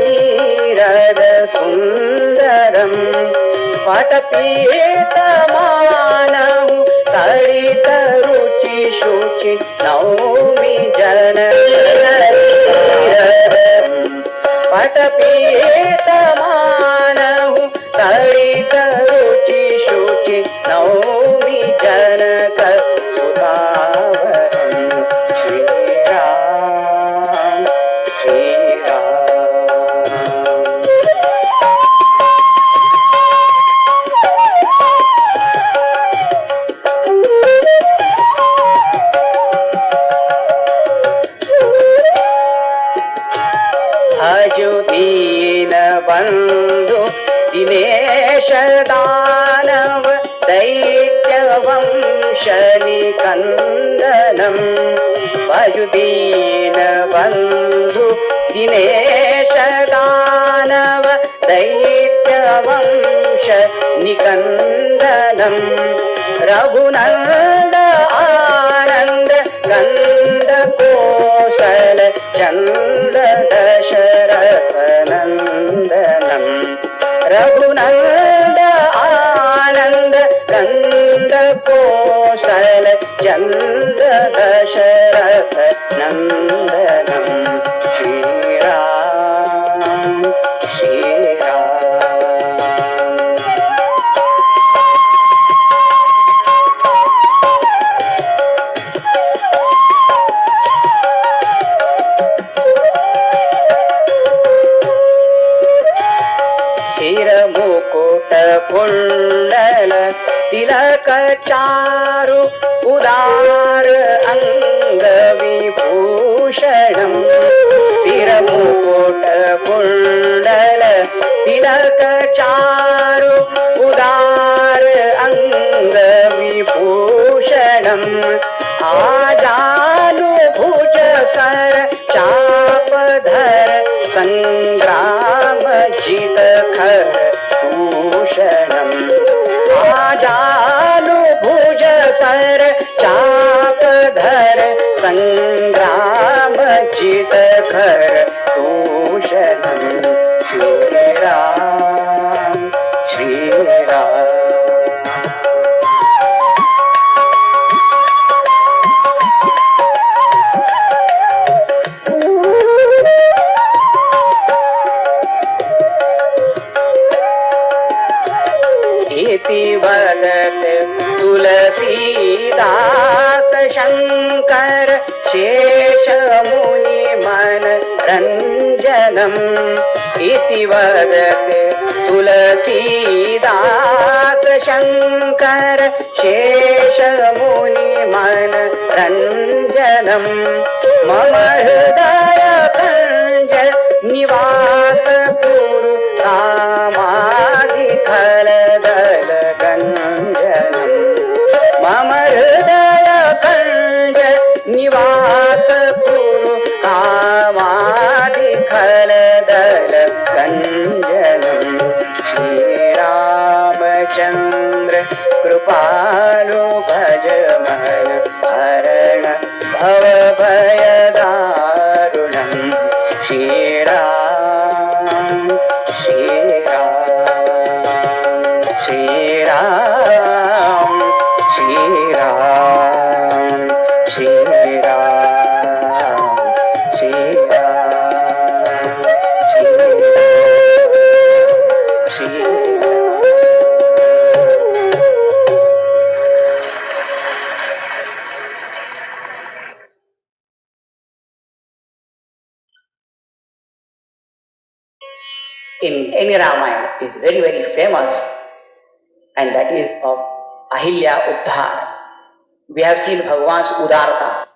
ನೀರದ ಸುಂದರಂ ಪಟಪೀತಮಾನವು ತಡಿತ ರುಚಿ ಶುಚಿ ನೌಮಿ ಜನ ಪಟಪೀತಮಾನವು ತಡಿತ ರುಚಿ ಶುಚಿ ನೌಮಿ ಜನಕ ಸುತಾವರಂ ಶ್ರೀರಾಮ ಶ್ರೀರಾಮ. ಭಜು ದೀನ ಬಂಧು ದಿನೇಶ ದಾನವ ದೈತ್ಯ ವಂಶ ನಿಕಂದನಂ ಭಜು ದೀನ ಬಂಧು ದಿನೇಶ ದಾನವ ದೈತ್ಯ ವಂಶ ನಿಕಂದನಂ ರಘುನಂದ ಆನಂದ ಗಂಧ ಕೋಸಲ ಚಂದ ದಶರಥ ನಂದನಂ ರಘುನಂದ ಆನಂದ ಗಂಧ ಕೋಸಲ ಚಂದ ದಶರಥ ನಂದನಂ ಶ್ರೀರಾಮ ಶ್ರೀರಾಮ. ಮುಕುಟ ಕುಂಡಲ ತಿಲಕ ಚಾರು ಉದಾರ ಅಂಗ ವಿಭೂಷಣಂ ಸಿರ ಮುಕುಟ ಕುಂಡಲ ತಿಲಕ ಚಾರು ಉದಾರ ಅಂಗ ವಿಭೂಷಣಂ ಆಜಾನು ಭುಜ ಸರ ಚಾಪಧರ ಸಂಗ್ರಾಮ ಜಿತ ಖರ ಭೂಷಣಂ ಆಜಾನು ಭುಜ ಸರ ಚಾಪಧರ ಸಂಗ್ರಾಮ ಜಿತ ಖರ ಭೂಷಣಂ ಶ್ರೀರಾಮ ಶ್ರೀರಾಮ. वदत तुलसीदास शंकर शेष मुनि मन रंजनम इति वदत तुलसीदास शंकर शेष मुनि मन रंजनम मम हृदय कंज निवास पुरु कामादि खलदल गंजनम मम हृदय कंज निवास पुरु कामादि खलदल गंजनम श्रीरामचंद्र कृपालु भज मन हरण भव भय दारुणं Shriram Shriram Shriram Shriram Shriram Shriram Shriram. In any Ramayana is very, very famous, and that is of Ahilya Uddhar. We have seen Bhagavan's Udarta.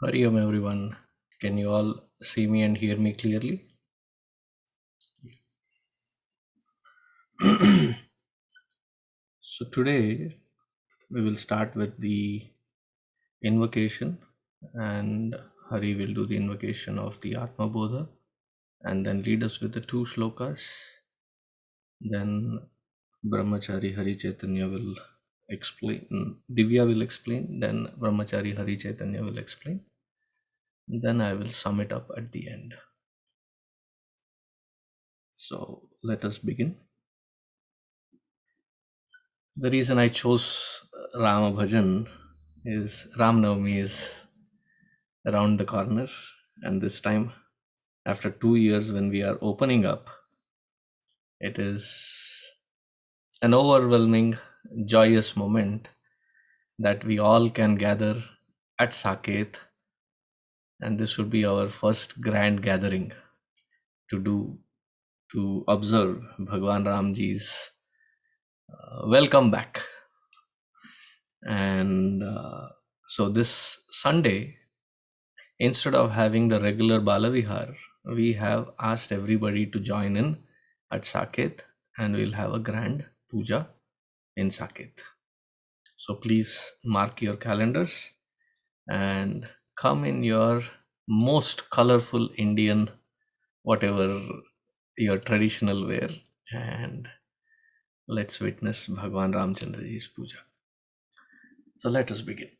Hari Om everyone. Can you all see me and hear me clearly? So today we will start with the invocation, and Hari will do the invocation of the ātmabodha, and then lead us with the 2 shlokas. Then Brahmachari Hari Chaitanya will explain, Divya will explain, then Brahmachari Hari Chaitanya will explain. Then I will sum it up at the end. So let us begin. The reason I chose Rama Bhajan is Ram Navami is around the corner, and this time, after 2 years when we are opening up, it is an overwhelming, joyous moment that we all can gather at Saket, and this would be our first grand gathering to observe Bhagwan Ramji's welcome back. And so this Sunday, instead of having the regular Balavihar, we have asked everybody to join in at Saket, and we'll have a grand puja in Saket. So please mark your calendars and come in your most colorful Indian, whatever your traditional wear, and let's witness Bhagwan Ramchandraji's puja. So let us begin.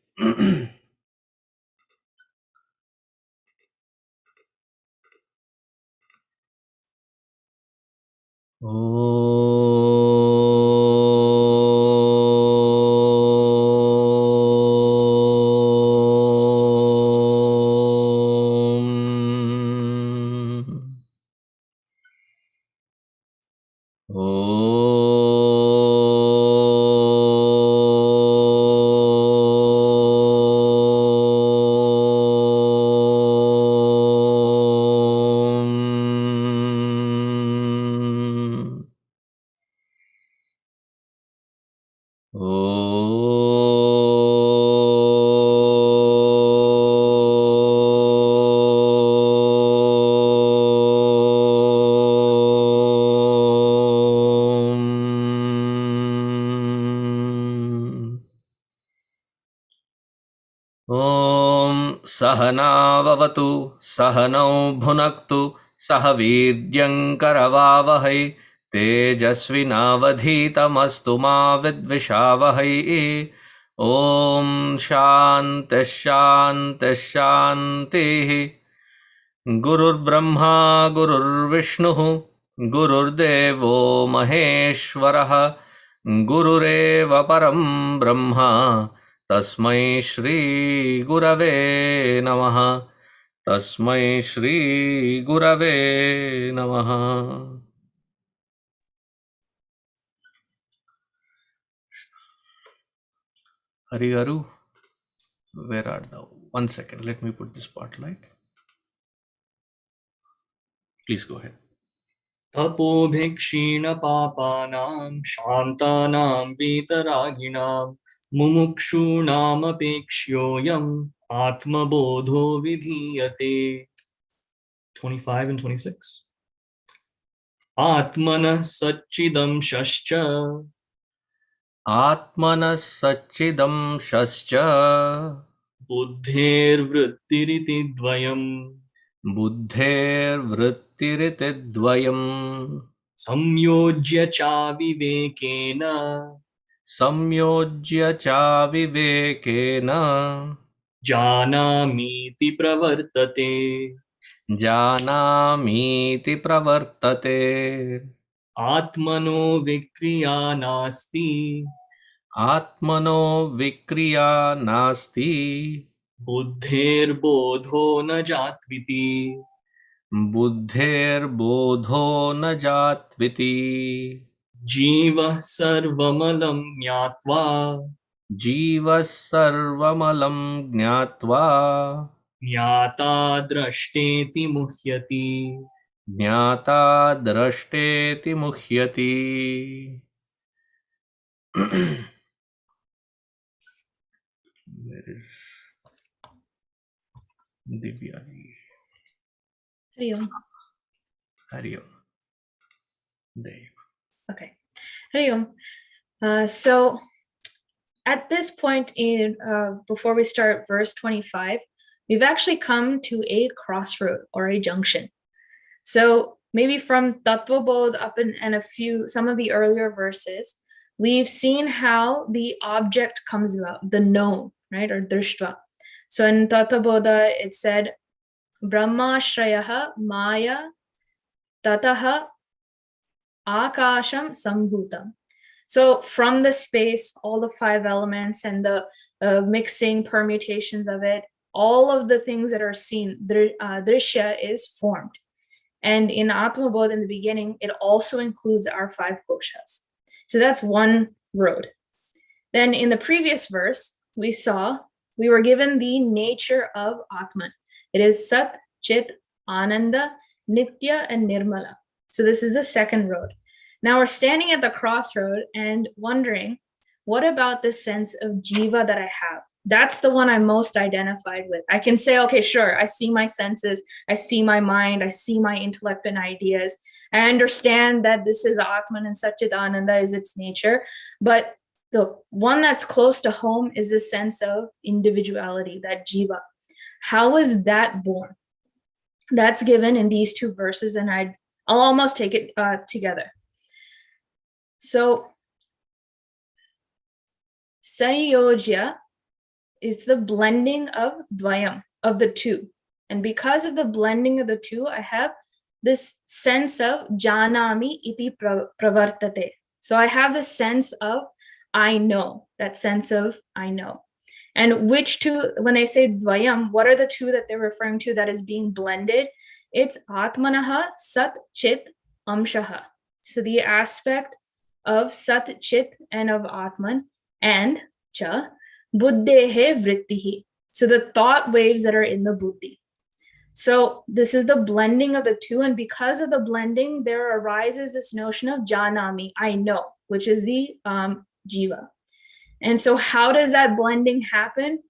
सहनाववतु सहनौ भुनक्तु सह वीर्यङ्करवावहै तेजस्विनावधीतमस्तु मा विद्विषावहै। ॐ शान्तिः शान्तिः शान्तिः। गुरुर्ब्रह्मा गुरुर्विष्णुः गुरुर्देवो महेश्वरः गुरुरेव परं ब्रह्मा तस्मै श्री गुरवे नमः। तस्मै श्री गुरवे नमः। Hariharu, where art thou? 1 second, let me put the spotlight. Please go ahead. तपोभिक्षीण पापानां शान्तानां वीतरागिणां मुमुक्षूणामपेक्ष्योऽयम् आत्मबोधो विधीयते। 25 and 26. आत्मनः सच्चिदंशश्च आत्मनः सच्चिदंशश्च बुद्धेर्वृत्तिरिति द्वयम् बुद्धेर्वृत्तिरिति द्वयम् संयोज्य चाविवेकेन संयोज्य चाविवेकेन जानामीति प्रवर्तते। जानामीति प्रवर्तते। आत्मनो विक्रिया नास्ति आत्मनो विक्रिया नास्ति बुद्धेर्बोधो न जात्विति। बुद्धेर्बोधो न jātviti। जीवः सर्वमलं ज्ञात्वा जीवः सर्वमलं ज्ञात्वा ज्ञाता द्रष्टेति मुह्यति। ज्ञाता द्रष्टेति मुह्यति। Where is Divya? Hari Om. Hari Om. There you go. Okay. Hari Om. So at this point in before we start verse 25, we've actually come to a crossroad or a junction. So maybe from ātmabodha up and some of the earlier verses, we've seen how the object comes about, the known, right, or drashṭva. So in ātmabodha, it said, Brahmashrayaha maya tataha akasham sambhutam. So from the space, all the 5 elements and the mixing permutations of it, all of the things that are seen, drishya is formed. And in ātmabodha, in the beginning, it also includes our 5 koshas. So that's one road. Then in the previous verse, we were given the nature of Atman. It is Sat, Chit, Ananda, Nitya, and Nirmala. So this is the second road. Now we're standing at the crossroad and wondering, what about this sense of jiva that I have? That's the one I'm most identified with. I can say, okay, sure, I see my senses, I see my mind, I see my intellect and ideas. I understand that this is Atman and Satchidananda is its nature. But the one that's close to home is the sense of individuality, that jiva. How is that born? That's given in these 2 verses, and I'll almost take it together. So saṃyojya is the blending of dvayam, of the 2. And because of the blending of the 2, I have this sense of jānāmīti pravartate. So I have the sense of I know, that sense of I know. And which 2, when they say dvayam, what are the 2 that they're referring to that is being blended? It's ātmanaḥ, sat, chit, amshaha. So the aspect of sat, chit, and of Atman, and cha, buddhervṛttiriti. So the thought waves that are in the buddhi. So this is the blending of the 2. And because of the blending, there arises this notion of jānāmīti, I know, which is the jiva. And so how does that blending happen?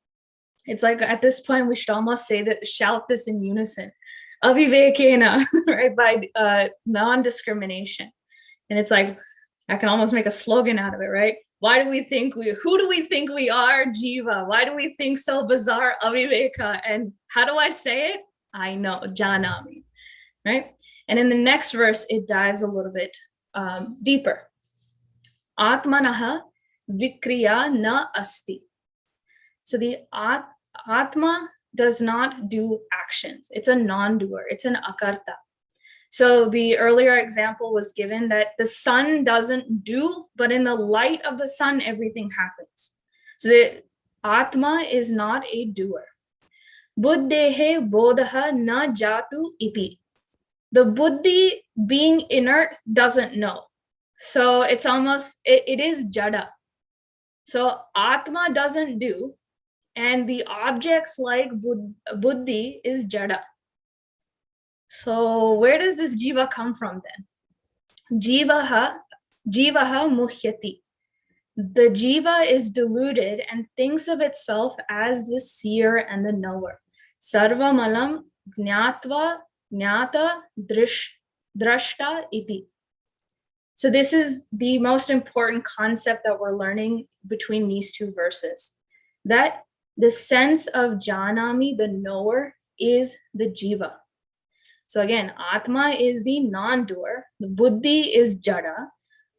It's like at this point, we should almost shout this in unison. āvivekena, right, by non-discrimination. And it's like, I can almost make a slogan out of it, right? Who do we think we are? Jiva. Why do we think so bizarre? Aviveka. And how do I say it? I know, jānāmīti, right? And in the next verse, it dives a little bit deeper. ātmanaḥ vikriyā na āsti. So the Atma does not do actions. It's a non-doer. It's an akarta. So the earlier example was given that the sun doesn't do, but in the light of the sun, everything happens. So the Atma is not a doer. Buddherbodho na jātu iti. The buddhi, being inert, doesn't know. So it's almost, it is jada. So Atma doesn't do, and the objects like buddhi is jada. So where does this jiva come from then? Jīvaḥ muhyati. The jiva is deluded and thinks of itself as the seer and the knower. Sarvamalaṃ jñātvā jñātā draṣṭeti. So this is the most important concept that we're learning between these 2 verses. That the sense of jānāmīti, the knower, is the jiva. So again, Atma is the non-doer, the buddhi is jada.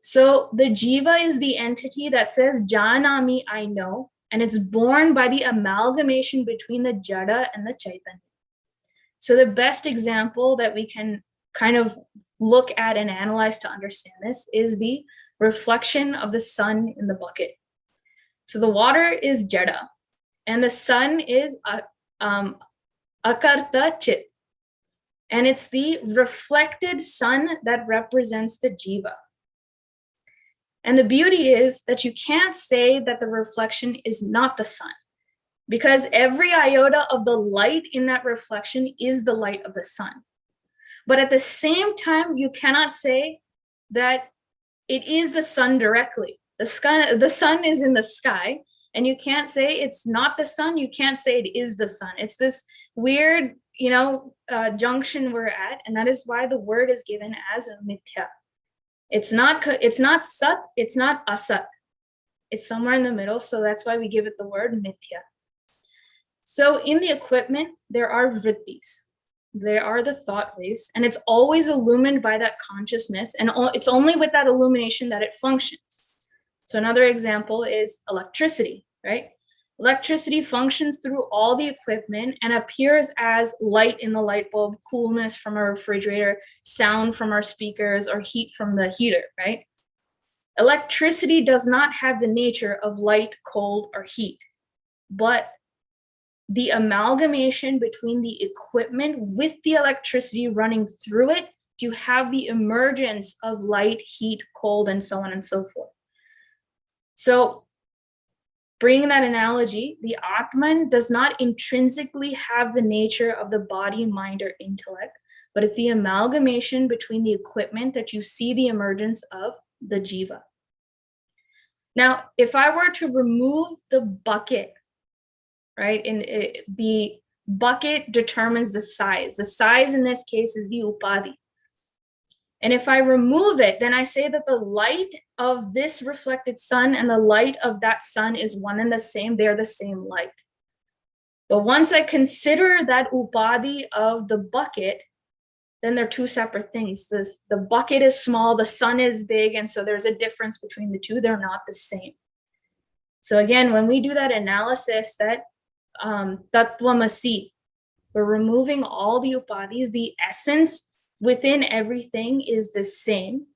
So the jiva is the entity that says, jānāmīti, I know, and it's born by the amalgamation between the jada and the Chaitanya. So the best example that we can kind of look at and analyze to understand this is the reflection of the sun in the bucket. So the water is jada, and the sun is akarta chit. And it's the reflected sun that represents the jiva. And the beauty is that you can't say that the reflection is not the sun, because every iota of the light in that reflection is the light of the sun. But at the same time, you cannot say that it is the sun directly. The sun is in the sky, and you can't say it's not the sun. You can't say it is the sun. It's this weird, junction we're at, and that is why the word is given as a mithya. It's not sat, it's not asat. It's somewhere in the middle, so that's why we give it the word mithya. So in the equipment, there are vrittis. there are the thought waves, and it's always illumined by that consciousness, and it's only with that illumination that it functions. So another example is electricity, right? Electricity functions through all the equipment and appears as light in the light bulb, coolness from our refrigerator, sound from our speakers, or heat from the heater, right? Electricity does not have the nature of light, cold, or heat, but the amalgamation between the equipment with the electricity running through it to have the emergence of light, heat, cold, and so on and so forth. So bringing that analogy, the Atman does not intrinsically have the nature of the body, mind, or intellect, but it's the amalgamation between the equipment that you see the emergence of the jiva. Now, if I were to remove the bucket, right, and the bucket determines the size. The size in this case is the upadhi. And if I remove it, then I say that the light of this reflected sun and the light of that sun is one and the same. They're the same light. But once I consider that upadhi of the bucket, then they're two separate things. The bucket is small, the sun is big, and so there's a difference between the two. They're not the same. So again, when we do that analysis, that tattvamasi, we're removing all the upadhis, the essence within everything is the same.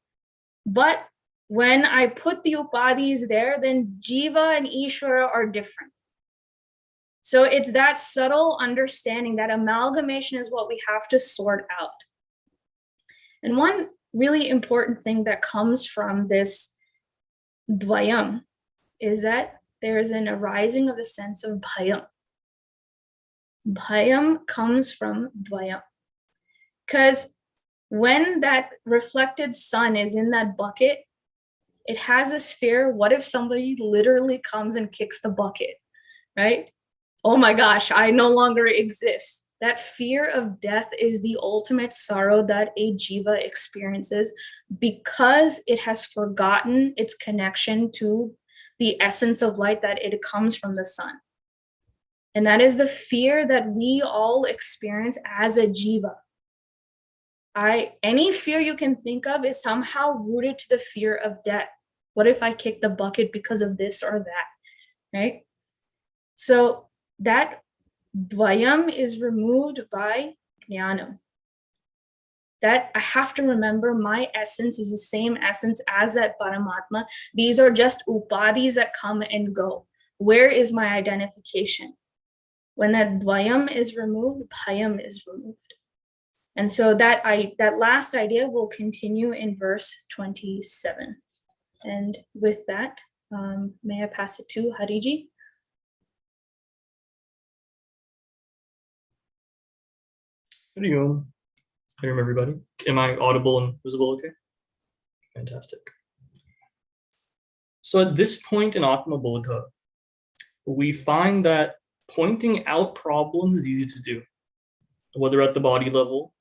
But when I put the upadhis there, then jiva and ishvara are different. So it's that subtle understanding, that amalgamation is what we have to sort out. And one really important thing that comes from this dvayam is that there is an arising of the sense of bhayam. Bhayam comes from dvayam. Because when that reflected sun is in that bucket, it has this fear, what if somebody literally comes and kicks the bucket, right? Oh my gosh, I no longer exist. That fear of death is the ultimate sorrow that a jiva experiences because it has forgotten its connection to the essence of light, that it comes from the sun. And that is the fear that we all experience as a jiva. Any fear you can think of is somehow rooted to the fear of death. What if I kick the bucket because of this or that, right? So that dvayam is removed by jnanam. That I have to remember my essence is the same essence as that Paramatma. These are just upadhis that come and go. Where is my identification? When that dvayam is removed, bhayam is removed. And so that last idea will continue in verse 27. And with that, may I pass it to Hariji? Hari Om. Hari Om, everybody. Am I audible and visible okay? Fantastic. So at this point in ātmabodha, we find that pointing out problems is easy to do, whether at the body level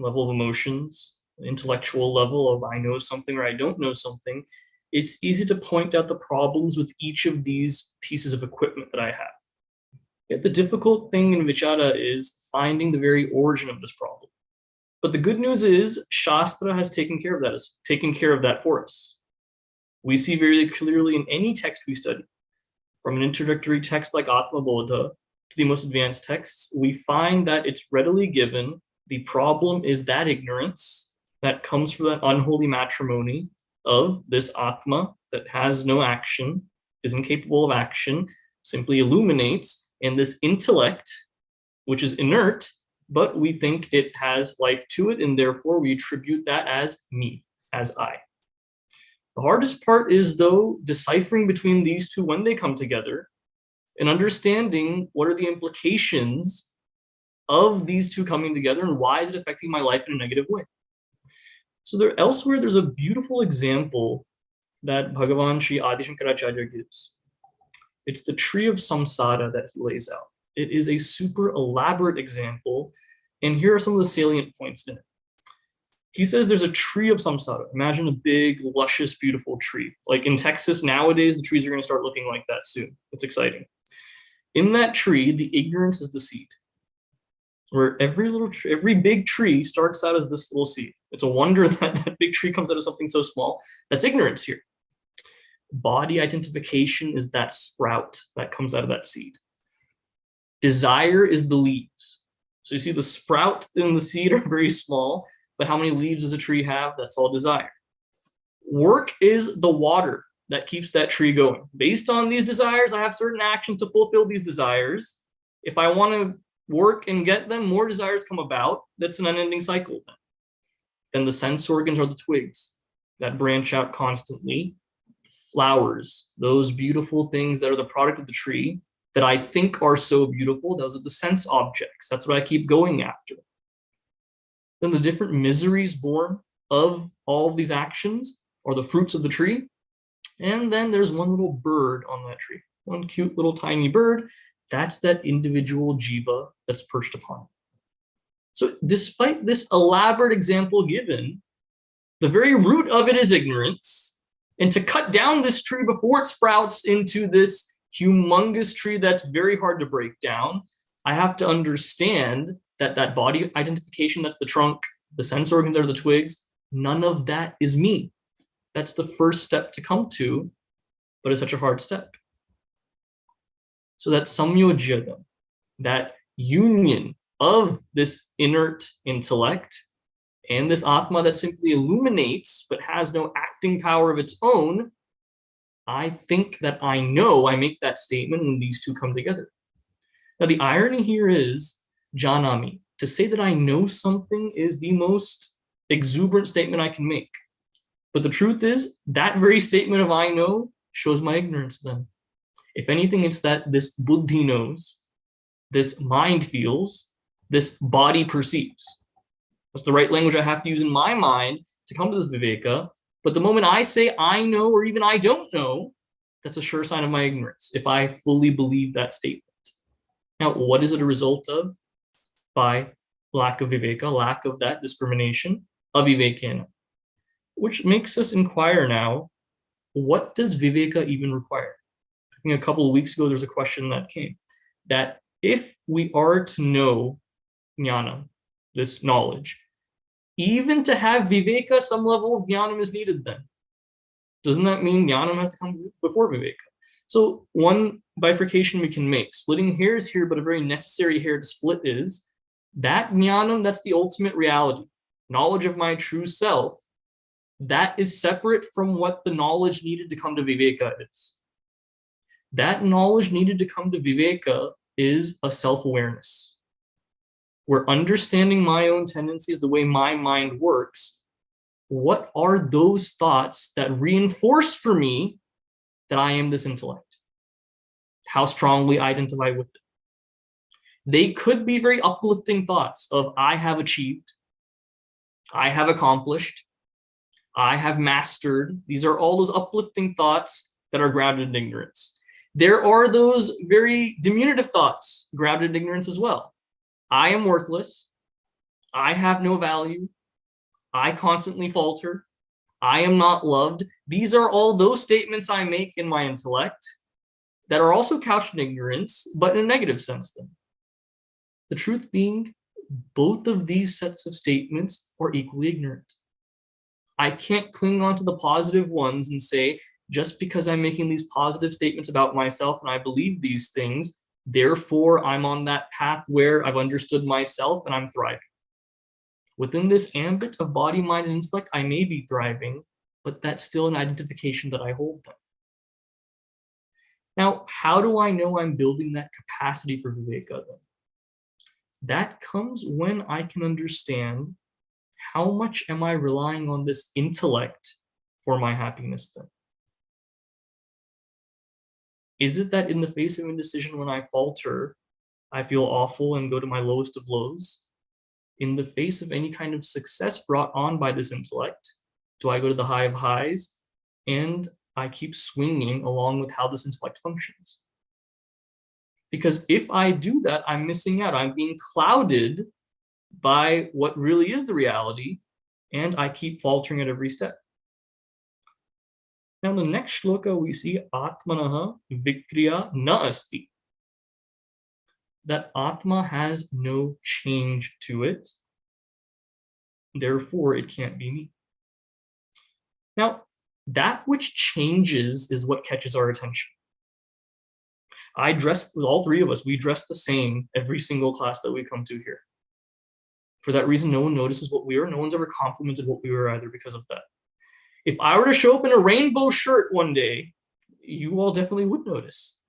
of emotions, intellectual level of I know something or I don't know something. It's easy to point out the problems with each of these pieces of equipment that I have. Yet the difficult thing in vichara is finding the very origin of this problem. But the good news is Shastra has taken care of that for us. We see very clearly in any text we study, from an introductory text like ātmabodha to the most advanced texts, we find that it's readily given. The problem is that ignorance that comes from that unholy matrimony of this atma that has no action, is incapable of action, simply illuminates, and this intellect, which is inert, but we think it has life to it, and therefore we attribute that as me, as I. The hardest part is, though, deciphering between these two when they come together and understanding what are the implications of these two coming together and why is it affecting my life in a negative way. So there's a beautiful example that Bhagavan Shri Adi Shankaracharya gives. It's the tree of samsara that he lays out. It is a super elaborate example, and here are some of the salient points in it. He says there's a tree of samsara. Imagine a big, luscious, beautiful tree. Like in Texas nowadays, the trees are going to start looking like that soon. It's exciting. In that tree, the ignorance is the seed. where every big tree starts out as this little seed. It's a wonder that that big tree comes out of something so small. That's ignorance here. Body identification is that sprout that comes out of that seed. Desire is the leaves. So you see the sprout and the seed are very small, but how many leaves does a tree have? That's all desire. Work is the water that keeps that tree going. Based on these desires, I have certain actions to fulfill these desires. If I want to work and get them, more desires come about. That's an unending cycle then. Then the sense organs are the twigs that branch out constantly. Flowers, those beautiful things that are the product of the tree that I think are so beautiful, those are the sense objects. That's what I keep going after. Then the different miseries born of all of these actions are the fruits of the tree. And then there's one little bird on that tree, one cute little tiny bird. That's that individual jīvaḥ that's perched upon it. So despite this elaborate example given, the very root of it is ignorance. And to cut down this tree before it sprouts into this humongous tree that's very hard to break down, I have to understand that that body identification, that's the trunk, the sense organs are the twigs, none of that is me. That's the first step to come to, but it's such a hard step. So that saṃyojya, that union of this inert intellect and this ātma that simply illuminates but has no acting power of its own, I think that I know, I make that statement when these two come together. Now the irony here is, jānāmīti, to say that I know something is the most exuberant statement I can make. But the truth is, that very statement of I know shows my ignorance then. If anything, it's that this buddhi knows, this mind feels, this body perceives. That's the right language I have to use in my mind to come to this viveka. But the moment I say I know or even I don't know, that's a sure sign of my ignorance, if I fully believe that statement. Now, what is it a result of? By lack of viveka, lack of that discrimination, āvivekena. Which makes us inquire now, what does viveka even require? I think a couple of weeks ago, there's a question that came, that if we are to know jnana, this knowledge, even to have viveka, some level of jnanam is needed then. Doesn't that mean jnanam has to come before viveka? So one bifurcation we can make, splitting hairs here, but a very necessary hair to split is, that jnanam, that's the ultimate reality, knowledge of my true self, that is separate from what the knowledge needed to come to viveka is. That knowledge needed to come to viveka is a self-awareness, where understanding my own tendencies, the way my mind works, what are those thoughts that reinforce for me that I am this intellect? How strongly I identify with it. They could be very uplifting thoughts of I have achieved, I have accomplished, I have mastered. These are all those uplifting thoughts that are grounded in ignorance. There are those very diminutive thoughts grounded in ignorance as well. I am worthless. I have no value. I constantly falter. I am not loved. These are all those statements I make in my intellect that are also couched in ignorance, but in a negative sense then. The truth being, both of these sets of statements are equally ignorant. I can't cling on to the positive ones and say, just because I'm making these positive statements about myself and I believe these things, therefore I'm on that path where I've understood myself and I'm thriving. Within this ambit of body, mind, and intellect, I may be thriving, but that's still an identification that I hold them. Now, how do I know I'm building that capacity for viveka then? That comes when I can understand how much am I relying on this intellect for my happiness then? Is it that in the face of indecision, when I falter, I feel awful and go to my lowest of lows? In the face of any kind of success brought on by this intellect, do I go to the high of highs and I keep swinging along with how this intellect functions? Because if I do that, I'm missing out. I'm being clouded by what really is the reality, and I keep faltering at every step. Now, in the next shloka, we see ātmanaḥ vikriyā nāsti. that Atma has no change to it. Therefore, it can't be me. Now, that which changes is what catches our attention. I dress, with all three of us, we dress the same every single class that we come to here. For that reason, no one notices what we are. No one's ever complimented what we were either because of that. If I were to show up in a rainbow shirt one day, you all definitely would notice.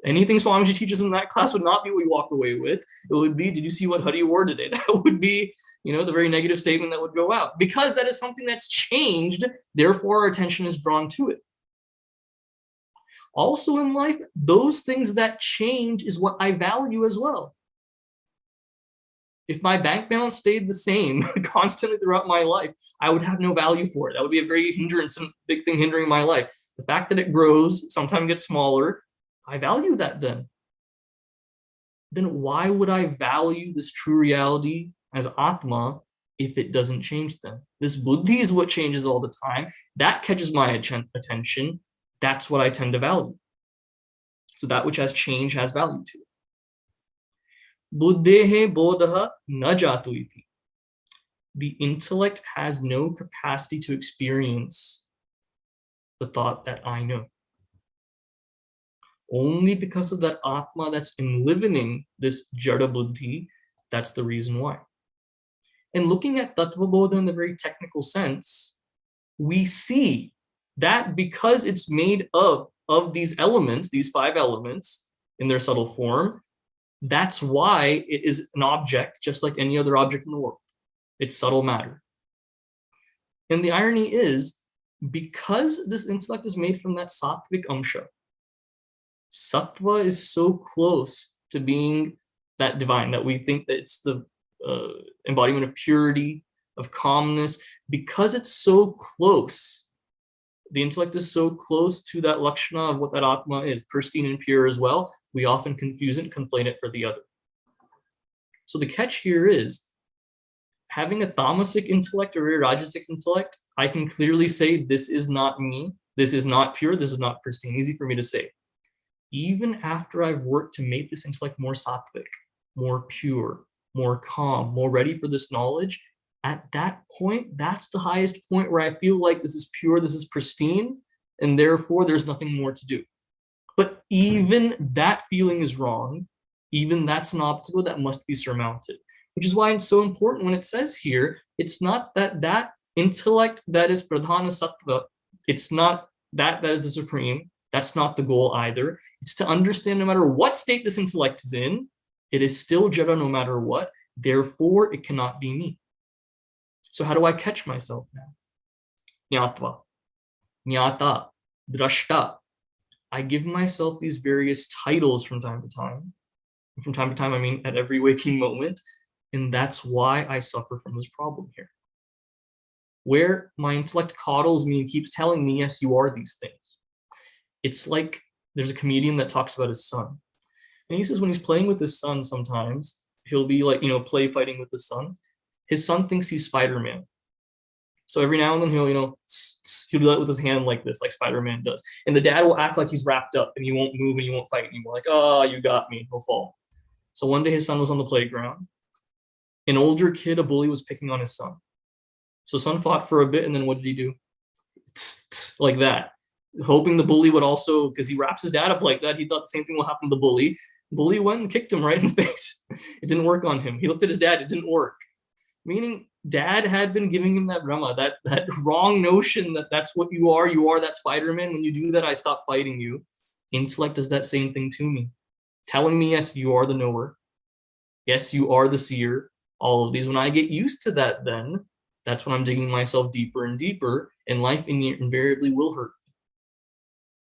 Anything Swamiji teaches in that class would not be what we walk away with. It would be, did you see what Hari wore today? That would be, the very negative statement that would go out. Because that is something that's changed, therefore our attention is drawn to it. Also in life, those things that change is what I value as well. If my bank balance stayed the same constantly throughout my life, I would have no value for it. That would be a very hindrance, and big thing hindering my life. The fact that it grows, sometimes gets smaller, I value that then. Then why would I value this true reality as Atma if it doesn't change then? This buddhi is what changes all the time. That catches my attention. That's what I tend to value. So that which has change has value to it. Buddhervṛttiriti na jātviti. The intellect has no capacity to experience the thought that I know. Only because of that Atma that's enlivening this jada buddhi, that's the reason why. And looking at ātmabodha in the very technical sense, we see that because it's made of these elements, these 5 elements in their subtle form, that's why it is an object just like any other object in the world. It's subtle matter. And the irony is, because this intellect is made from that sattvic amsha, sattva is so close to being that divine that we think that it's the embodiment of purity, of calmness. Because it's so close, the intellect is so close to that lakshana of what that atma is, pristine and pure as well, we often confuse it and conflate it for the other. So the catch here is, having a tamasic intellect or a rajasic intellect, I can clearly say this is not me, this is not pure, this is not pristine. Easy for me to say. Even after I've worked to make this intellect more sattvic, more pure, more calm, more ready for this knowledge, at that point, that's the highest point where I feel like this is pure, this is pristine, and therefore there's nothing more to do. But even that feeling is wrong. Even that's an obstacle that must be surmounted, which is why it's so important when it says here, it's not that intellect that is pradhana sattva, it's not that is the supreme, that's not the goal either. It's to understand no matter what state this intellect is in, it is still jada no matter what, therefore it cannot be me. So how do I catch myself now? Jñātvā, jñātā, draṣṭeti. I give myself these various titles from time to time. And from time to time, I mean at every waking moment. And that's why I suffer from this problem here. Where my intellect coddles me and keeps telling me, yes, you are these things. It's like there's a comedian that talks about his son. And he says when he's playing with his son sometimes, he'll be like, play fighting with his son. His son thinks he's Spider-Man. So every now and then he'll do that with his hand like this, like Spider-Man does. And the dad will act like he's wrapped up and he won't move and he won't fight anymore. Like, oh, you got me, he'll fall. So one day his son was on the playground. An older kid, a bully, was picking on his son. So son fought for a bit, and then what did he do? Like that. Hoping the bully would also, because he wraps his dad up like that, he thought the same thing will happen to the bully. The bully went and kicked him right in the face. It didn't work on him. He looked at his dad, it didn't work. Meaning dad had been giving him that Brahma, that wrong notion that that's what you are that Spider-Man. When you do that, I stop fighting you. Intellect does that same thing to me. Telling me, yes, you are the knower. Yes, you are the seer. All of these. When I get used to that, then that's when I'm digging myself deeper and deeper, and life invariably will hurt me.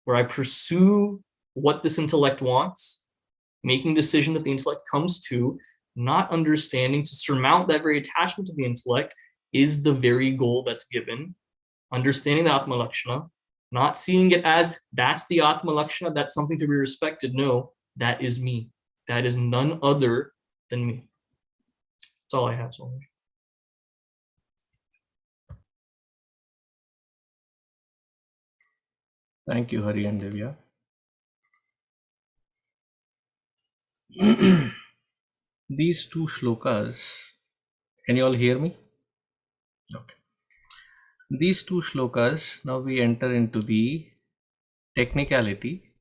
Where I pursue what this intellect wants, making decision that the intellect comes to, not understanding to surmount that very attachment to the intellect is the very goal that's given. Understanding the Atma Lakshana, not seeing it as that's the Atma Lakshana, that's something to be respected. No, that is me. That is none other than me. That's all I have, Swami. Thank you, Hari and Divya. These two shlokas, can you all hear me? Okay. These two shlokas, now we enter into the technicality.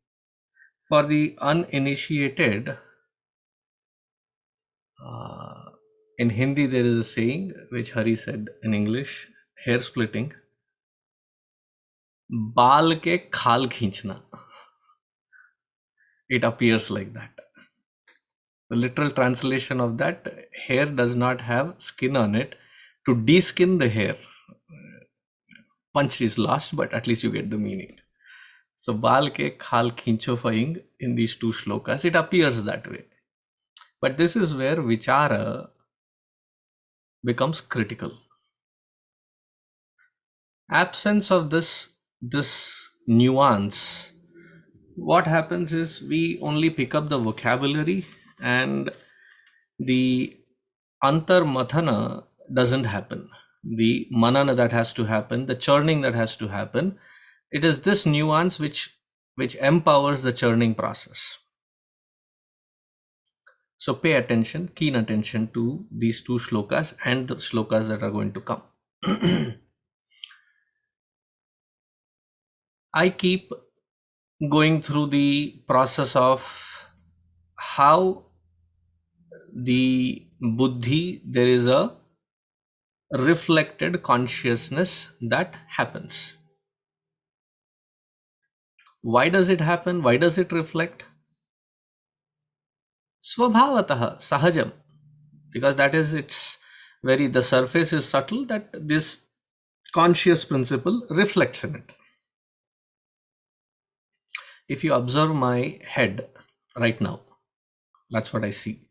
For the uninitiated, in Hindi there is a saying which Hari said in English, hair splitting, baal ke khal kheenchna. It appears like that. The literal translation of that, hair does not have skin on it. To de-skin the hair, punch is lost, but at least you get the meaning. So, baal ke khal khinchofying in these two shlokas, it appears that way. But this is where vichara becomes critical. Absence of this nuance, what happens is we only pick up the vocabulary and the antarmathana doesn't happen. The manana that has to happen, the churning that has to happen, it is this nuance which empowers the churning process. So pay attention, keen attention to these two shlokas and the shlokas that are going to come. I keep going through the process of how the buddhi, there is a reflected consciousness that happens. Why does it happen? Why does it reflect? Svabhavataha, sahajam. Because that is the surface is subtle, that this conscious principle reflects in it. If you observe my head right now, that's what I see.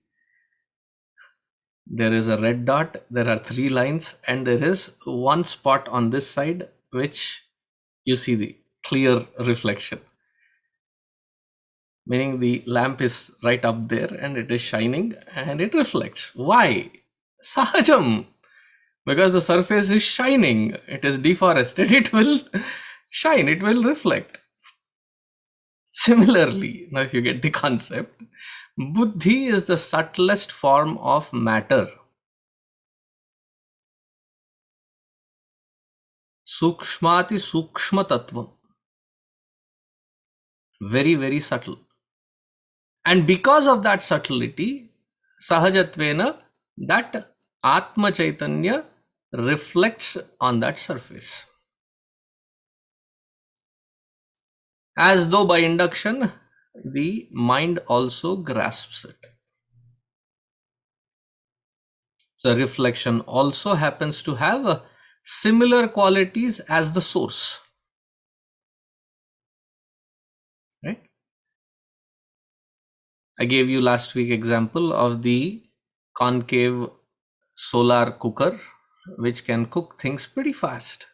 There is a red dot, there are 3 lines, and there is one spot on this side which you see the clear reflection. Meaning the lamp is right up there and it is shining and it reflects. Why? Sahajam. Because the surface is shining, it is deforested, it will shine, it will reflect. Similarly, now if you get the concept, buddhi is the subtlest form of matter. Sukshmati sukshma-tattvam. Very, very subtle. And because of that subtlety, sahajatvena, that Atma Chaitanya reflects on that surface. As though by induction, the mind also grasps it. The reflection also happens to have similar qualities as the source. Right? I gave you last week example of the concave solar cooker, which can cook things pretty fast,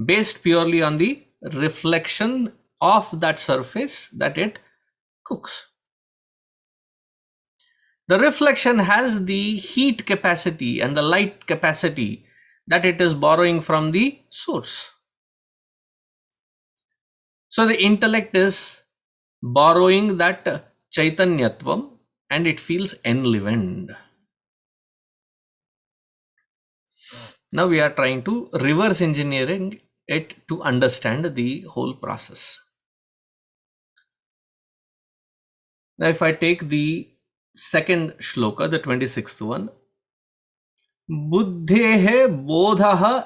based purely on the reflection of that surface that it cooks. The reflection has the heat capacity and the light capacity that it is borrowing from the source. So the intellect is borrowing that Chaitanya-Tattvam and it feels enlivened. Now we are trying to reverse engineering it to understand the whole process. Now if I take the second shloka, the 26th one, buddherbodho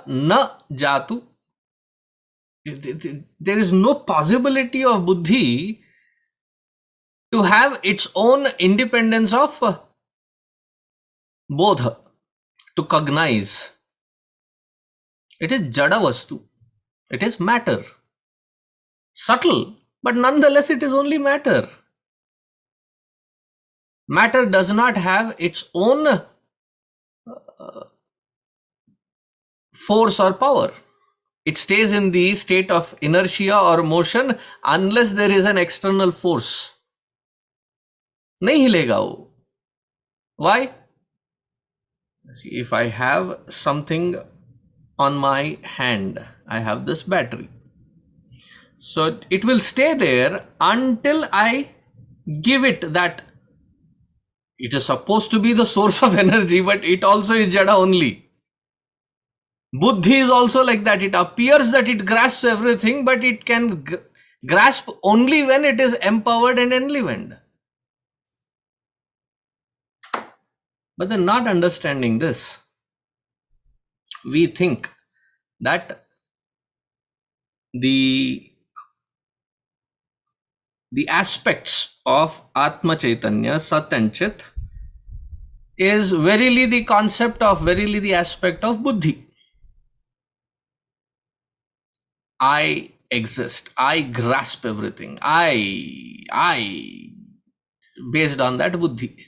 na jātu. There is no possibility of buddhi to have its own independence of bodha, to cognize. It is jada vastu. It is matter. Subtle, but nonetheless it is only matter. Matter does not have its own force or power. It stays in the state of inertia or motion unless there is an external force. Nahi hilega wo. Why? See, if I have something on my hand, I have this battery. So it will stay there until I give it that It is supposed to be the source of energy, but it also is jada only. Buddhi is also like that. It appears that it grasps everything, but it can grasp only when it is empowered and enlivened. But then, not understanding this, we think that the aspects of Atma Chaitanya, Sat and Chit, is verily the concept of, verily the aspect of Buddhi. I exist, I grasp everything, I, based on that Buddhi.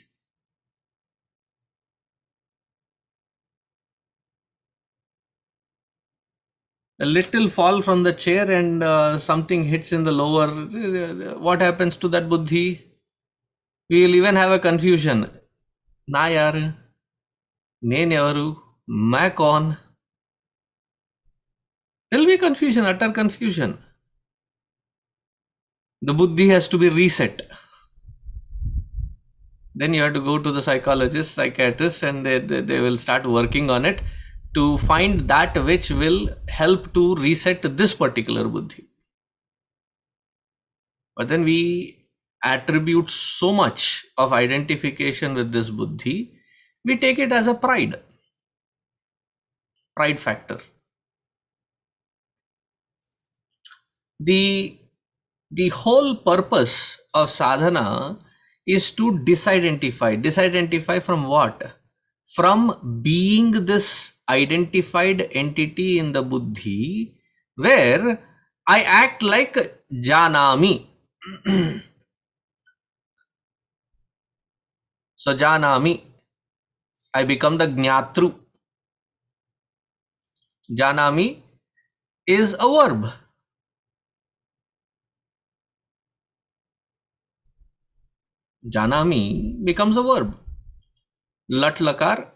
A little fall from the chair and something hits in the lower, what happens to that Buddhi? We will even have a confusion. Na yaar, nen evaru, main kaun? There will be confusion, utter confusion. The Buddhi has to be reset. Then you have to go to the psychologist, psychiatrist, and they will start working on it to find that which will help to reset this particular Buddhi. But then we attribute so much of identification with this Buddhi, we take it as a pride factor. The whole purpose of sadhana is to disidentify from what? From being this identified entity in the Buddhi, where I act like jānāmī. So jānāmī, I become the jñātru. Jānāmī is a verb. Jānāmī becomes a verb. Lat lakar,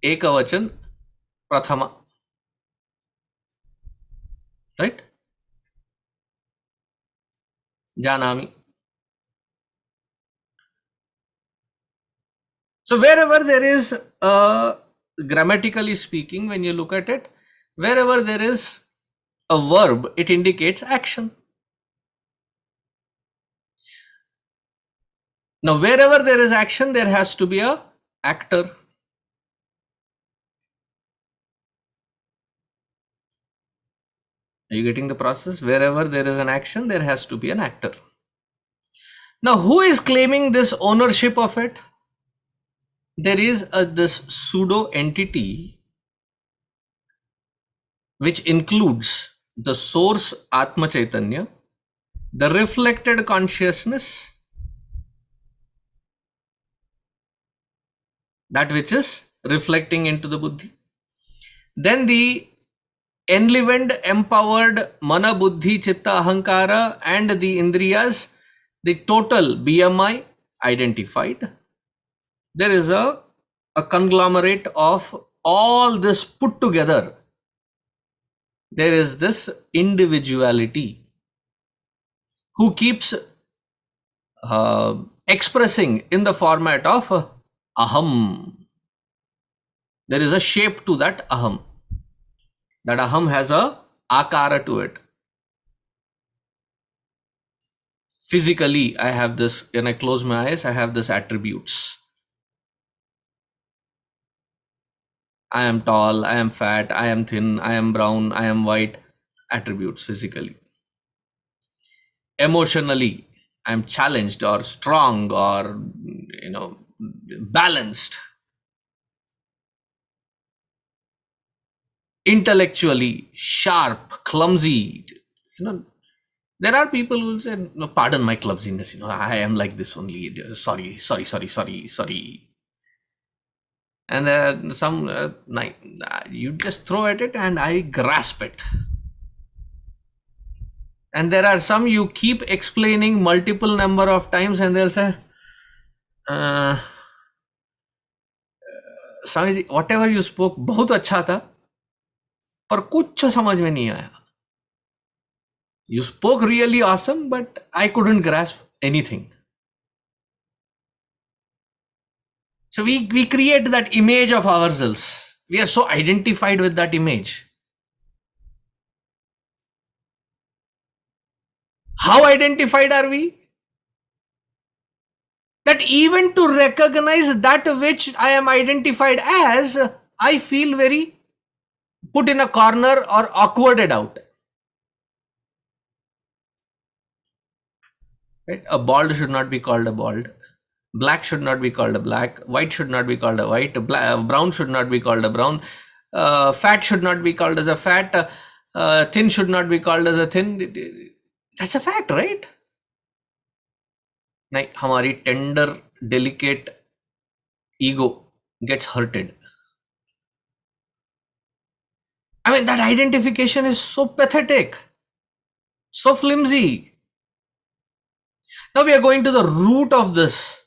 ekavachan, prathama. Right? Jānāmī. So wherever there is, grammatically speaking, when you look at it, wherever there is a verb, it indicates action. Now, wherever there is action, there has to be a actor. Are you getting the process? Wherever there is an action, there has to be an actor. Now, who is claiming this ownership of it? There is this pseudo entity which includes the source Atma Chaitanya, the reflected consciousness, that which is reflecting into the Buddhi, then the enlivened, empowered mana, buddhi, chitta, ahankara and the indriyas, the total BMI identified. There is a conglomerate of all this put together. There is this individuality who keeps expressing in the format of aham. There is a shape to that aham. That aham has a akara to it. Physically, I have this, when I close my eyes, I have this attributes. I am tall, I am fat, I am thin, I am brown, I am white. Attributes physically. Emotionally, I am challenged or strong or, balanced. Intellectually, sharp, clumsy. There are people who will say, no, pardon my clumsiness, I am like this only. Sorry. And then some, you just throw at it and I grasp it. And there are some you keep explaining multiple number of times and they'll say, Swamiji, whatever you spoke, बहुत अच्छा था, पर कुछ समझ में नहीं आया. You spoke really awesome, but I couldn't grasp anything. So we create that image of ourselves. We are so identified with that image. How identified are we? That even to recognize that which I am identified as, I feel very put in a corner or awkwarded out. Right? A bald should not be called a bald. Black should not be called a black. White should not be called a white. Brown should not be called a brown. Fat should not be called as a fat. Thin should not be called as a thin. That's a fact, right? नहीं, हमारी tender, delicate ego gets hurted. I mean, that identification is so pathetic, so flimsy. Now we are going to the root of this,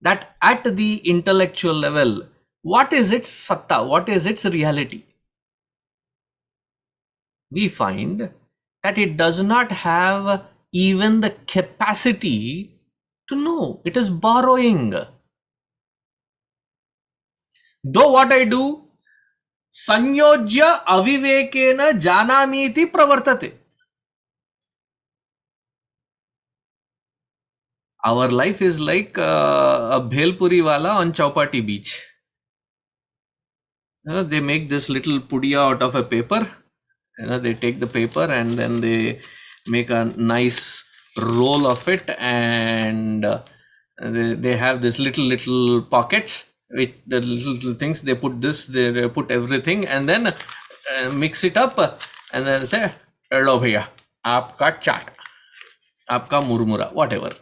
that at the intellectual level, what is its satta? What is its reality? We find that it does not have even the capacity to know. It is borrowing. Though what I do, saṃyojya āvivekena jānāmīti pravartate. Our life is like a bhelpuri wala on Chowpatty beach. They make this little pudiya out of a paper. They take the paper and then they make a nice roll of it, and they have this little pockets with the little things. They put this, they put everything, and then mix it up, and then say, "Hello, bhaiya, aapka chaat, aapka murmura, whatever."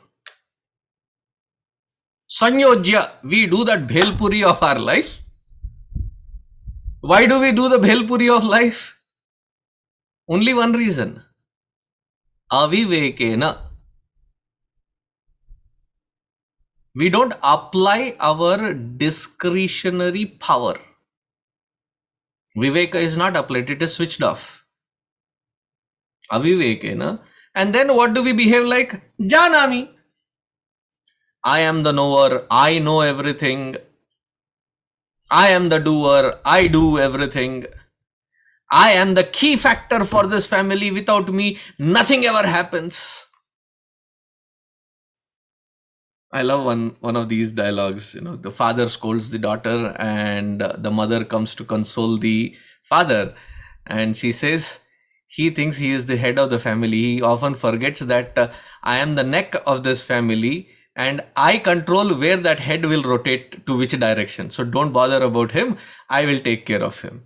Saṃyojya, we do that bhelpuri of our life. Why do we do the bhelpuri of life? Only one reason. āvivekena. We don't apply our discretionary power. Viveka is not applied, it is switched off. Āvivekena. And then what do we behave like? Jānāmī. I am the knower, I know everything. I am the doer, I do everything. I am the key factor for this family. Without me, nothing ever happens. I love one of these dialogues. The father scolds the daughter, and the mother comes to console the father. And she says, he thinks he is the head of the family. He often forgets that I am the neck of this family, and I control where that head will rotate to which direction. So don't bother about him. I will take care of him.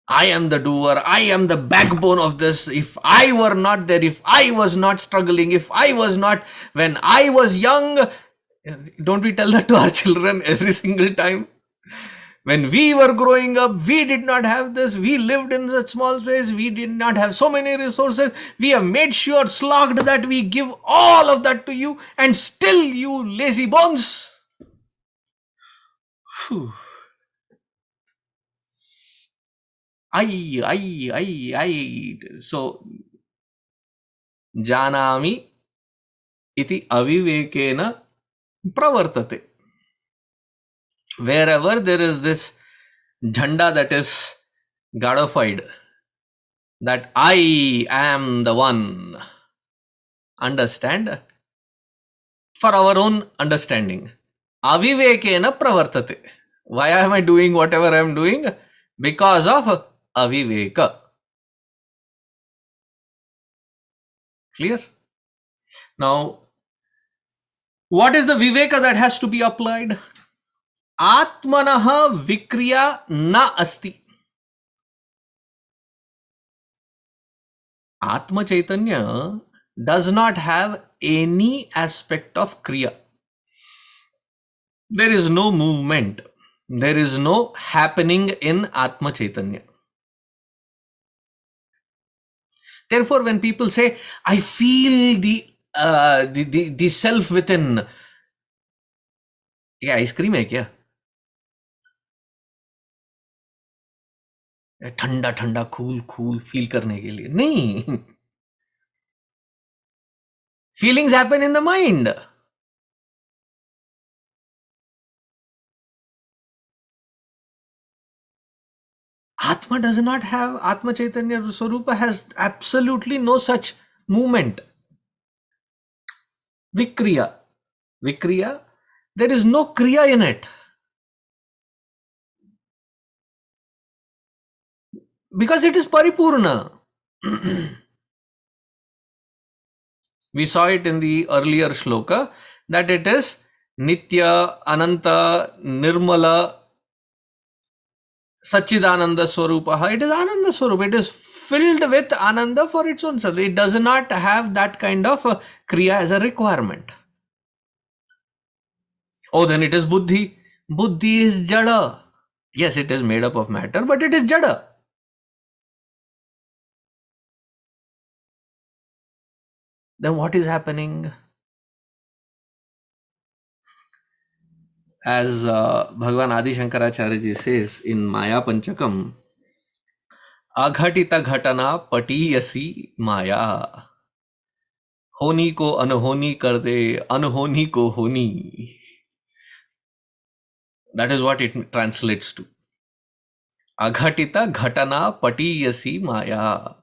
I am the doer. I am the backbone of this. If I were not there, if I was not struggling, if I was not, when I was young, don't we tell that to our children every single time? When we were growing up, we did not have this. We lived in such small space. We did not have so many resources. We have made sure, slogged, that we give all of that to you, and still you lazy bones. Whew. I. So, jānāmīti āvivekena pravartate. Wherever there is this jhanda that is gadified, that I am the one, understand, for our own understanding. Āvivekena pravartate. Why am I doing whatever I am doing? Because of aviveka. Clear? Now, what is the viveka that has to be applied? ātmanaḥ vikriyā nāsti. Atma Chaitanya does not have any aspect of kriya. There is no movement. There is no happening in Atma Chaitanya. Therefore, when people say, I feel the self within, क्या ice cream है क्या? ठंडा ठंडा cool feel करने के लिए नहीं. Feelings happen in the mind. Atma does not have, Atma Chaitanya Swarupa has absolutely no such movement. Vikriyā. Vikriyā, there is no kriya in it. Because it is paripurna. We saw it in the earlier shloka that it is Nitya, Ananta, Nirmala, Sachidananda Swarupaha. It is Ananda Swarupa. It is filled with Ananda for its own self. It does not have that kind of kriya as a requirement. Oh, then it is Buddhi. Buddhi is Jada. Yes, it is made up of matter, but it is Jada. Then what is happening? As Bhagavan Adi Shankaracharya ji says in Maya Panchakam, Aghatita ghatana patiyasi maya. Honi ko anhoni kar de, anhoni ko honi. That is what it translates to. Aghatita ghatana patiyasi maya.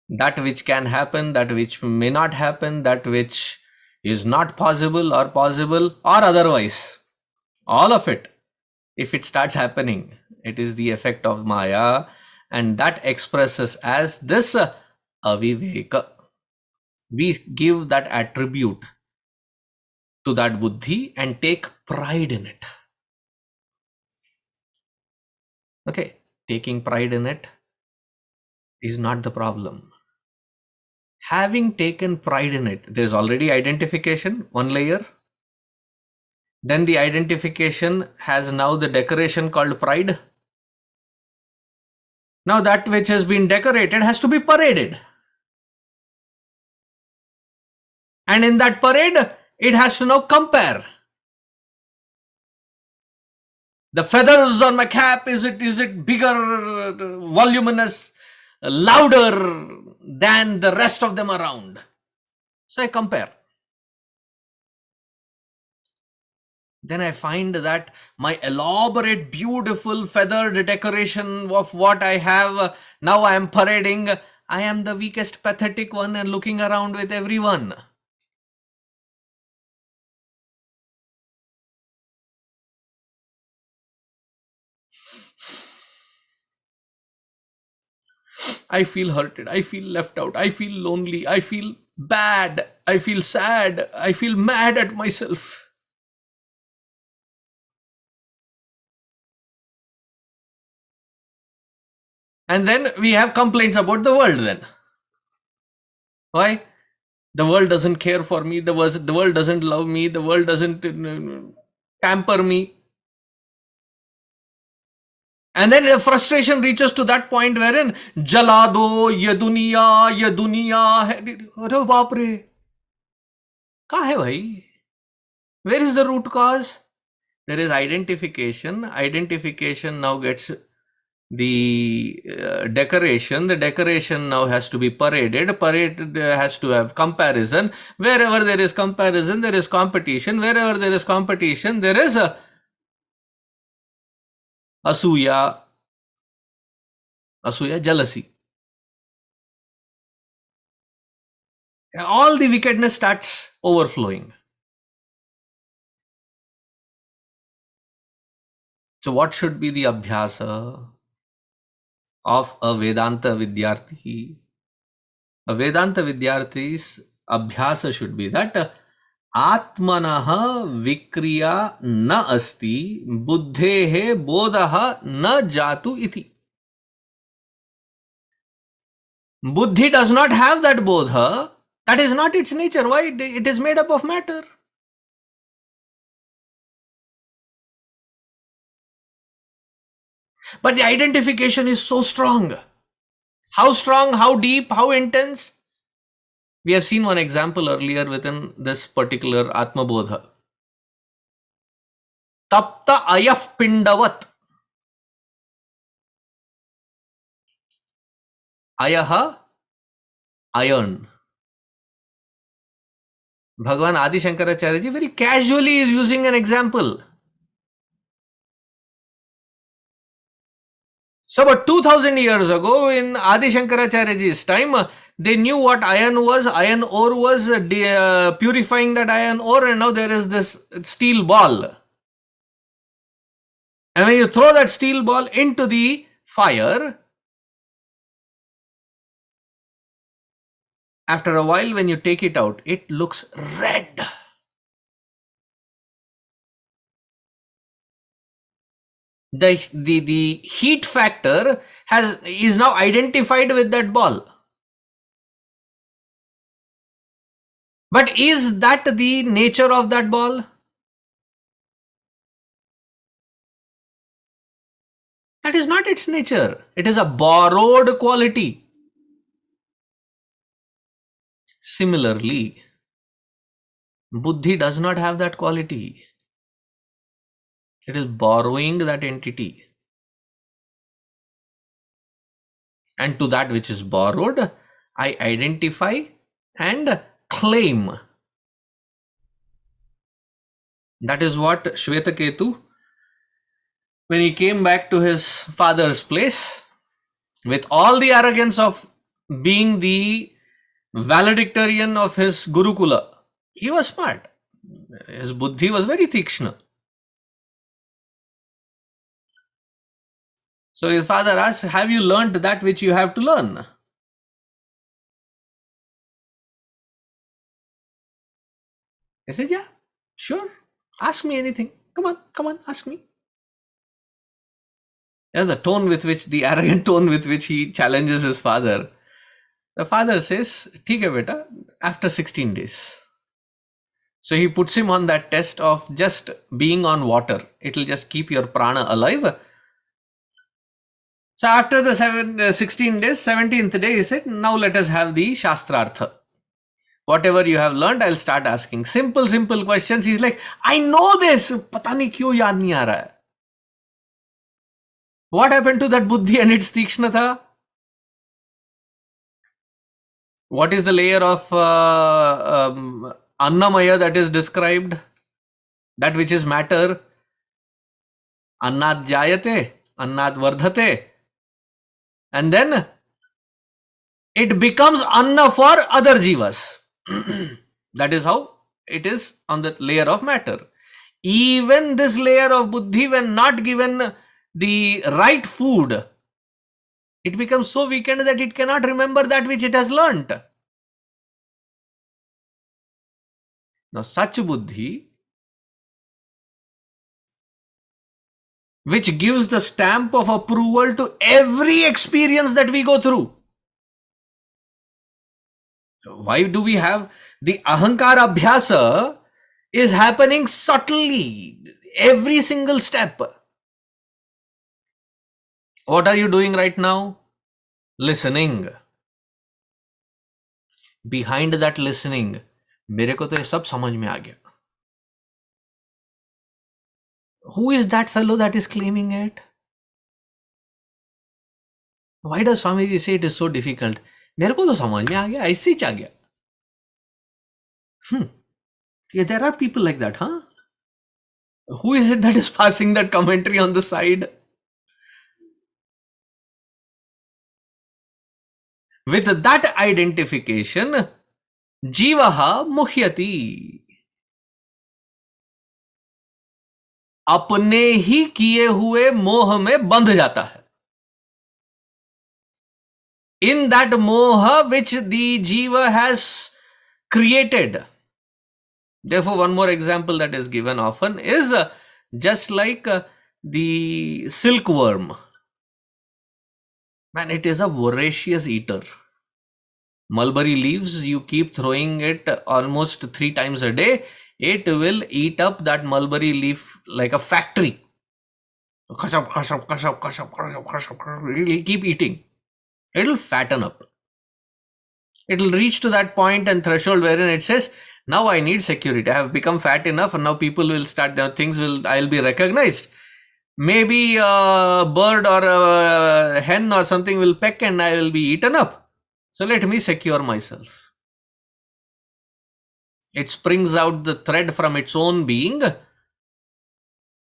That which can happen, that which may not happen, that which is not possible or otherwise. All of it, if it starts happening, it is the effect of Maya, and that expresses as this aviveka. We give that attribute to that buddhi and take pride in it. Okay, taking pride in it is not the problem. Having taken pride in it, there is already identification, one layer. Then the identification has now the decoration called pride. Now that which has been decorated has to be paraded. And in that parade, it has to now compare. The feathers on my cap, is it bigger, voluminous, louder than the rest of them around? So I compare. Then I find that my elaborate, beautiful feathered decoration of what I have, now I am parading, I am the weakest, pathetic one and looking around with everyone. I feel hurted, I feel left out, I feel lonely, I feel bad, I feel sad, I feel mad at myself. And then we have complaints about the world then. Why? The world doesn't care for me, the world doesn't love me, the world doesn't pamper me. And then the frustration reaches to that point wherein jala do, ye duniya hai. Arre baap re. Kaha hai bhai? Where is the root cause? There is identification. Identification now gets the decoration. The decoration now has to be paraded. Parade has to have comparison. Wherever there is comparison, there is competition. Wherever there is competition, there is a asuya, jealousy. All the wickedness starts overflowing. So what should be the abhyasa of a Vedanta Vidyarthi? A Vedanta Vidyarthi's abhyasa should be that ātmanaḥ vikriyā na asti, buddhehe bodha na jātu iti. Buddhi does not have that bodha. That is not its nature. Why? It is made up of matter. But the identification is so strong. How strong, how deep, how intense? We have seen one example earlier within this particular ātmabodha. Tapta ayaf pindavat. Ayaha iron. Bhagavan Adi Shankaracharya ji very casually is using an example. So about 2000 years ago, in Adi Shankaracharya ji's time, they knew what iron was. Iron ore was purifying that iron ore, and now there is this steel ball. And when you throw that steel ball into the fire, after a while when you take it out, it looks red. The heat factor is now identified with that ball. But is that the nature of that ball? That is not its nature. It is a borrowed quality. Similarly, buddhi does not have that quality. It is borrowing that entity. And to that which is borrowed, I identify and claim. That is what Shvetaketu, when he came back to his father's place, with all the arrogance of being the valedictorian of his Gurukula, he was smart. His buddhi was very tikshna. So his father asked, have you learned that which you have to learn? He said, yeah, sure. Ask me anything. Come on, ask me. And the tone with which, the arrogant tone with which he challenges his father. The father says, "Theek hai beta, after 16 days. So he puts him on that test of just being on water. It will just keep your prana alive. So after the 16 days, 17th day, he said, now let us have the Shastrartha. Whatever you have learned, I'll start asking. Simple questions. He's like, I know this. Pata nahi kyun yaad nahi aa raha hai. What happened to that buddhi and its tikshnata? What is the layer of annamaya that is described? That which is matter. Annad jayate, annad vardhate. And then it becomes anna for other jivas. That is how it is on the layer of matter. Even this layer of buddhi, when not given the right food, it becomes so weakened that it cannot remember that which it has learnt. Now such buddhi, which gives the stamp of approval to every experience that we go through. Why do we have the ahankara abhyasa is happening subtly, every single step. What are you doing right now? Listening. Behind that listening, मेरे को तो ये सब समझ में आ गया. Who is that fellow that is claiming it? Why does Swamiji say it is so difficult? मेरे को तो समझ में आ गया, ऐसे ही आ गया. Yeah, there are people like that, huh? Who is it that is passing that commentary on the side? With that identification, jīvaḥ muhyati. अपने ही किए हुए मोह में बंध जाता है. In that moha which the jiva has created. Therefore, one more example that is given often is just like the silkworm. Man, it is a voracious eater. Mulberry leaves, you keep throwing it almost 3 times a day, it will eat up that mulberry leaf like a factory. It will keep eating. It will fatten up. It will reach to that point and threshold wherein it says, now I need security. I have become fat enough and now people will start, I'll be recognized. Maybe a bird or a hen or something will peck and I will be eaten up. So let me secure myself. It springs out the thread from its own being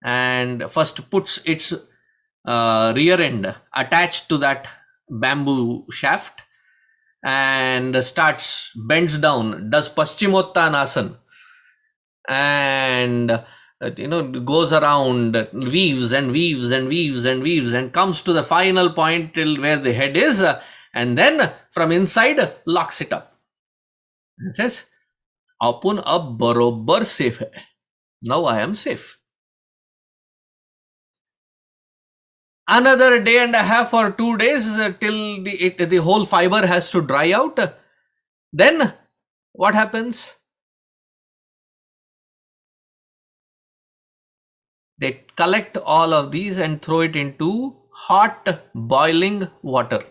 and first puts its rear end attached to that bamboo shaft and bends down, does paschimottanasana, and goes around, weaves and weaves and weaves and weaves, and comes to the final point till where the head is, and then from inside locks it up. It says, "Apun ab barobar safe hai. Now I am safe." Another day and a half or 2 days till the whole fiber has to dry out. Then what happens? They collect all of these and throw it into hot boiling water.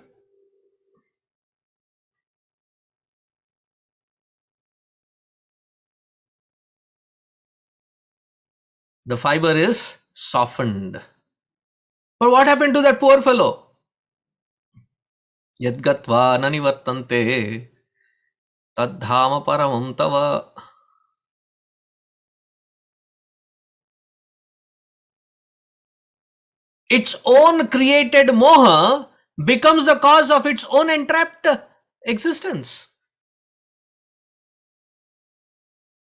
The fiber is softened. But what happened to that poor fellow? Yadgatva nanivartante tadhama paramam tava. Its own created moha becomes the cause of its own entrapped existence.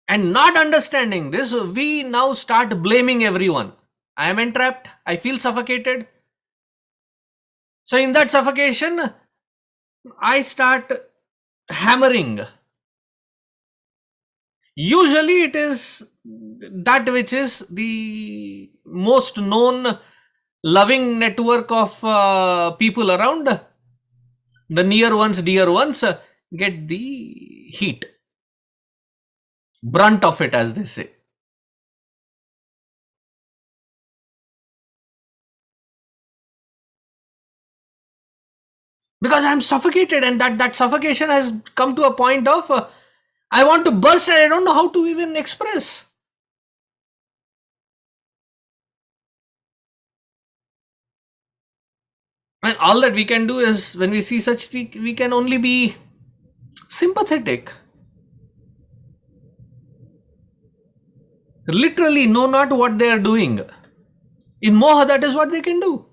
And not understanding this, we now start blaming everyone. I am entrapped. I feel suffocated. So in that suffocation, I start hammering. Usually it is that which is the most known loving network of people around. The near ones, dear ones get the heat. Brunt of it, as they say. Because I am suffocated, and that suffocation has come to a point of I want to burst and I don't know how to even express. And all that we can do is, when we see such, we can only be sympathetic. Literally know not what they are doing. In moha, that is what they can do.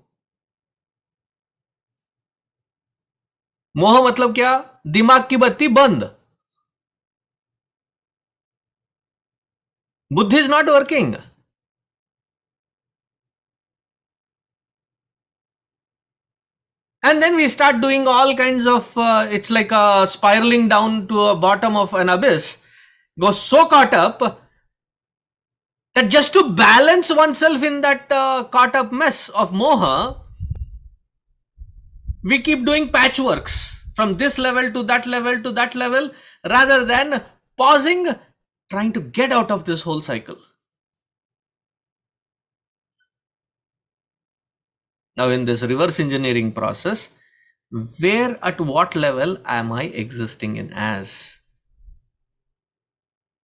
मोह मतलब क्या? दिमाग की बत्ती बंद. Buddhi is not working. And then we start doing all kinds of, it's like spiraling down to a bottom of an abyss. Go so caught up that just to balance oneself in that caught up mess of moha, we keep doing patchworks from this level to that level to that level, rather than pausing, trying to get out of this whole cycle. Now in this reverse engineering process, where at what level am I existing in as?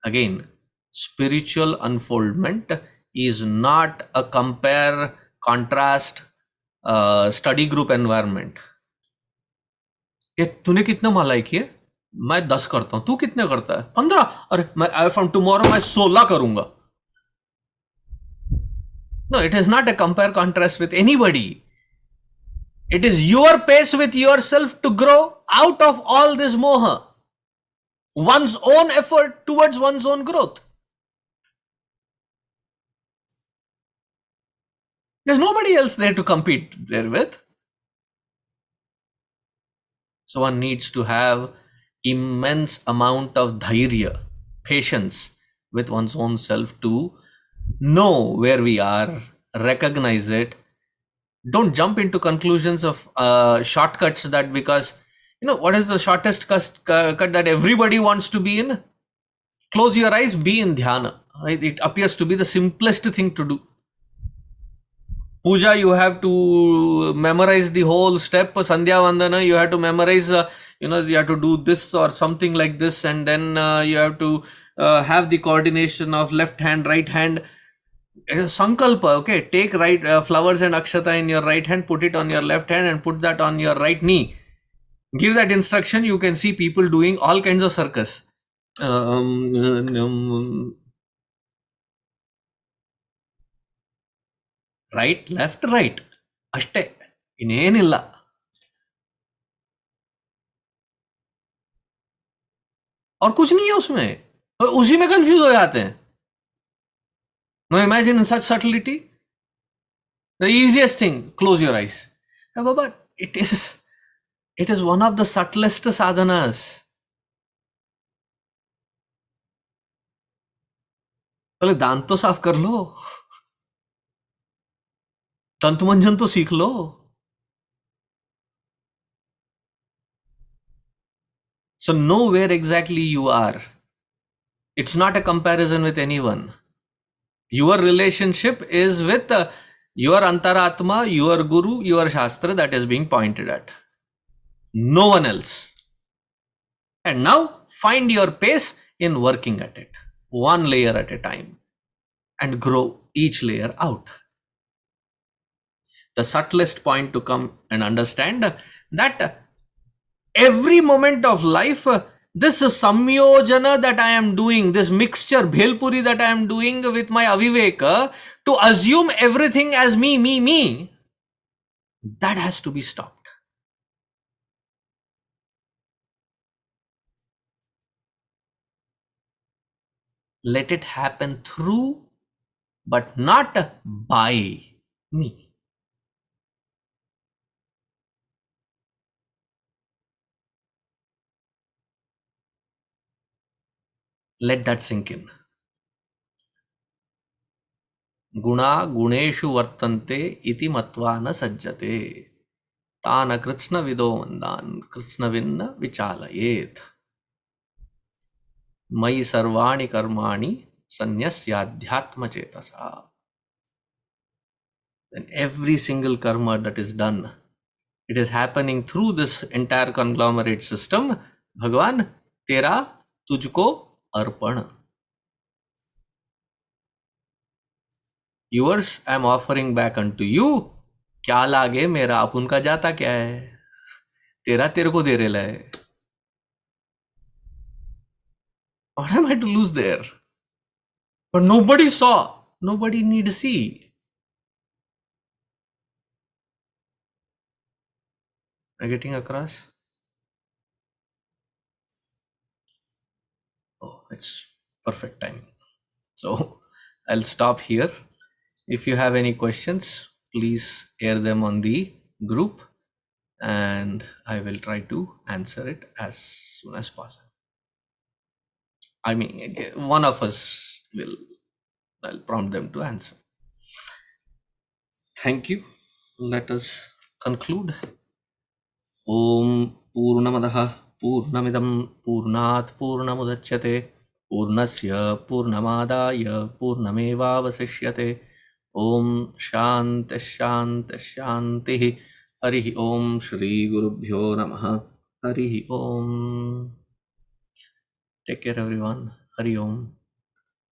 Again, spiritual unfoldment is not a compare, contrast, study group environment. ये तूने कितना मलाई किए? मैं 10 करता हूं. तू कितने करता है? 15. अरे मैं from tomorrow मैं 16 करूंगा. No, it is not a compare contrast with anybody. It is your pace with yourself to grow out of all this moha. One's own effort towards one's own growth. There's nobody else there to compete there with. So one needs to have immense amount of dhairya, patience with one's own self to know where we are, recognize it. Don't jump into conclusions of shortcuts that, because what is the shortest cut that everybody wants to be in? Close your eyes, be in dhyana. It appears to be the simplest thing to do. Puja, you have to memorize the whole step. Sandhya Vandana, you have to memorize, you have to do this or something like this, and then you have to have the coordination of left hand, right hand. Sankalpa, okay, take flowers and akshata in your right hand, put it on your left hand and put that on your right knee. Give that instruction, you can see people doing all kinds of circus. Right, left, right. ಅಷ್ಟೇ, ಇನ್ನೇನಿಲ್ಲ. और कुछ नहीं है उसमें, उसी में confuse हो जाते हैं. Now imagine in such subtlety, the easiest thing, close your eyes. Baba, it is one of the subtlest sadhanas. पहले दांत तो साफ कर लो, तंतुमंजन तो सीख लो. So know where exactly you are. It's not a comparison with anyone. Your relationship is with your antaratma, your guru, your shastra that is being pointed at. No one else. And now find your pace in working at it, one layer at a time, and grow each layer out. The subtlest point to come and understand that every moment of life, this saṃyojya that I am doing, this mixture, bhelpuri that I am doing with my aviveka, to assume everything as me, that has to be stopped. Let it happen through, but not by me. Let that sink in. Guna guneshu vartante iti matva na sajjate. Tāna kritsna vido mandan kritsna vinna vichalayet. Mayi sarvāni karmāni sannyasyādhyātmaśaśca. Then every single karma that is done, it is happening through this entire conglomerate system. Bhagavan, tera tujhko arpan. Yours I am offering back unto you. क्या लागे मेरा, अपन का जाता क्या है, तेरा तेरे को दे रेला है. What am I to lose there? But nobody saw, nobody need see. Am I getting across? Oh, it's perfect timing. So I'll stop here. If you have any questions, please air them on the group and I will try to answer it as soon as possible. I mean, one of us I'll prompt them to answer. Thank you. Let us conclude. Om Purnamadaha Purnamidam Purnat Purnamudachyate Purnasya Purnamadaya Purnamevavasishyate. Om Shanti Shanti Shanti. Harihi Om Shri Gurubhyo Namaha. Harihi Om. Take care everyone. Hari Om.